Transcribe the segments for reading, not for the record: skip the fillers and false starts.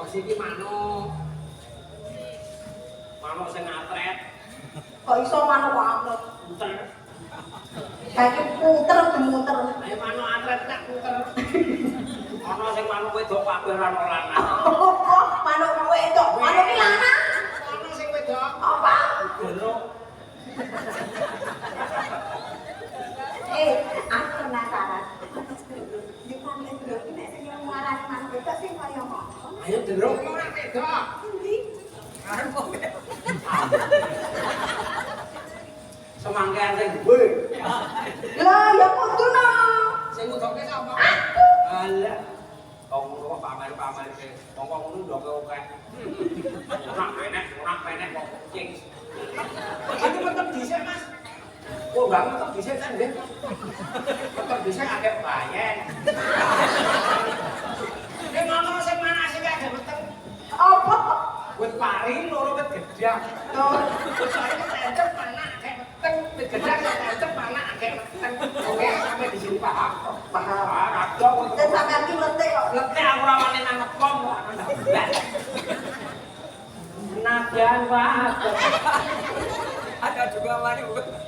siki manuk. Manuk sing atret. Kok iso manuk atret? Muter. Kaki muter gemuter. Ayo manuk atret tak muter. Ana sing manuk wedok kabeh ora ono lanang. Manuk wedok, manuk ki lanang. Ana sing wedok. Apa? Jeruk. Aku penasaran. Di pantai jeruk ini nek sing ngarani manuk wedok sing kaya apa? Ayo jeruk ora wedok. Endi? Arep kok. Semangkean sing duwe. Lah ya kudu no. Sing ngudoke sapa? Aku. Alah. Wong ngono pamer-pamer ke. Wong ngono ndoke akeh. Ora penek kok kucing. Iki tetep dhisik, Mas. Oh, banget tetep dhisik kan nggih. Tetep dhisik akeh bayen. Nek ngono sing manase akeh weteng. Apa? Wit pari loro wit gedang. Tuh. Wis saiki tencep anak akeh weteng, wit gedang tencep anak akeh weteng. Oke, sampai di sini paham. Paham. Kadang Dan sampean ki letek kok. letek aku ora wani nang kom kok. Nabian waktu. Ada juga wani bukan?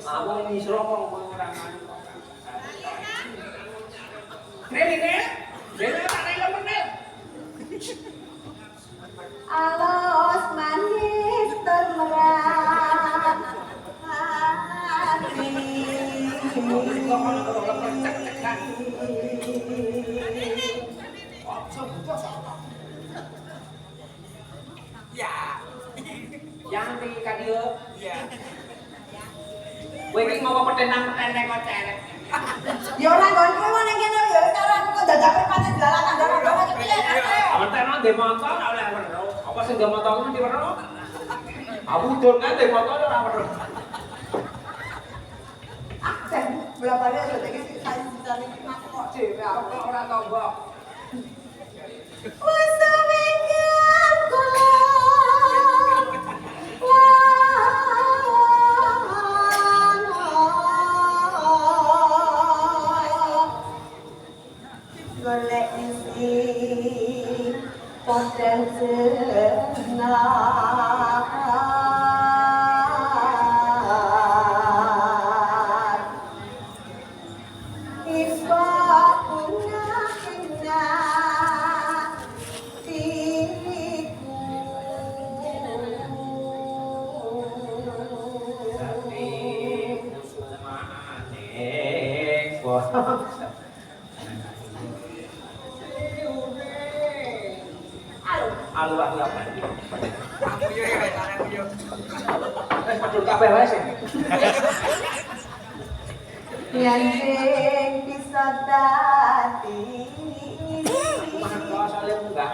Aku misro kok ora nganu kok. Rene, rene tak rene meneh. Alos manis termerat hati. Ya. Yang di kadio. Ya. Kowe iki ngopo petenang-peteng kok celek. Ya ora nggon kowe ning kene ya karo aku kok dadakan pancen dalanan dalan iki piye kate. Peteno ndek motor oleh weruh. Apa sing ndek motor kuwi weruh? Aku udun kan ndek motor ora weruh. Aksen bola-bali aja iki saya dicari kok dhewe aku ora tanggo. Wes sampeyan golek isi padang senar iswa bunga indah diriku Halo aku apa iki? Aku yo aku yo. Wes padha kabeh wae sih. yang sing bisa dadi Mana kok soalnya enggak.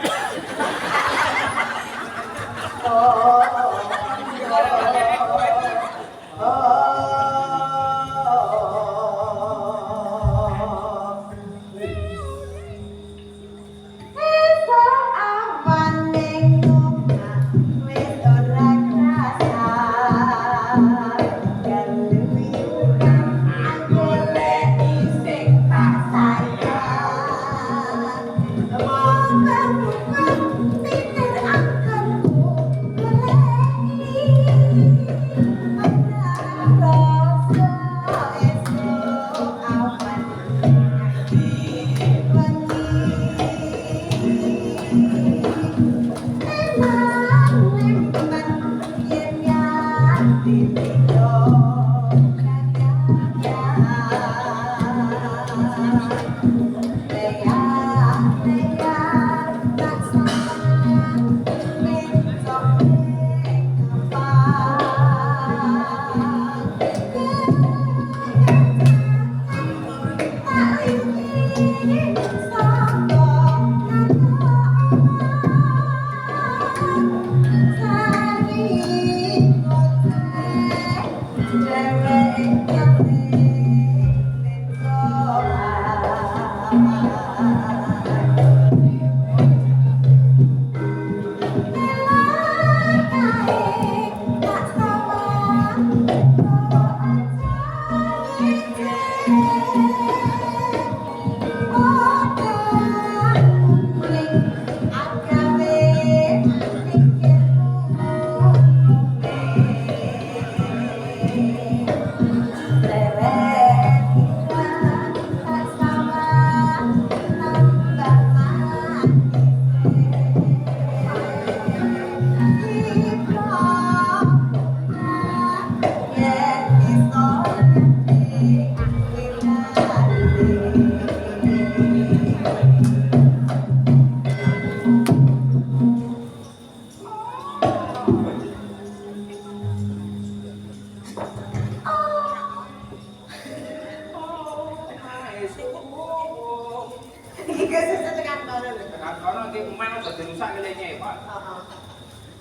Geser tekan kono lho. Tekan kono iki emang aja dirusak kelenye, Pak. Heeh.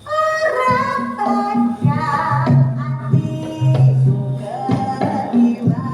Orang tekan ati keliwat tiga.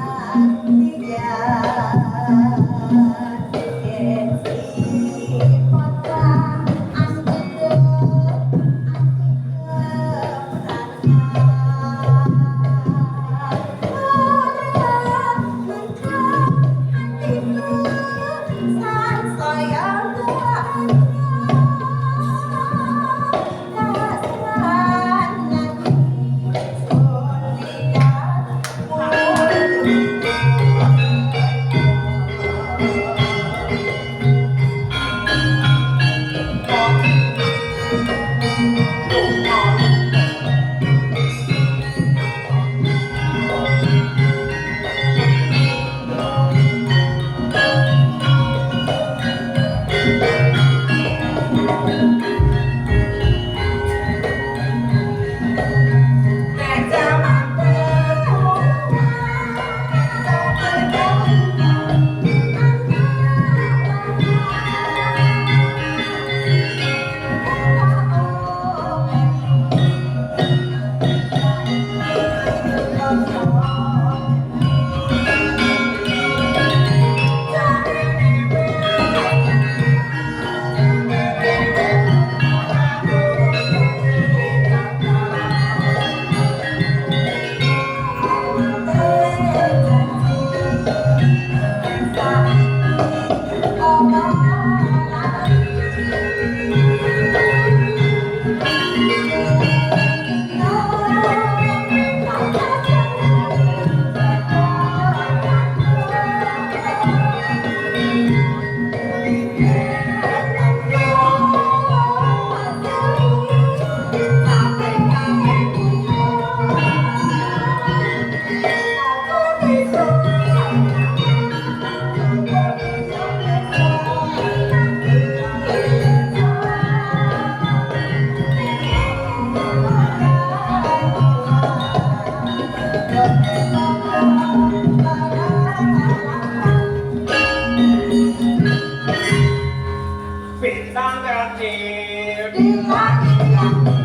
Bintang terakhir. Terima kasih.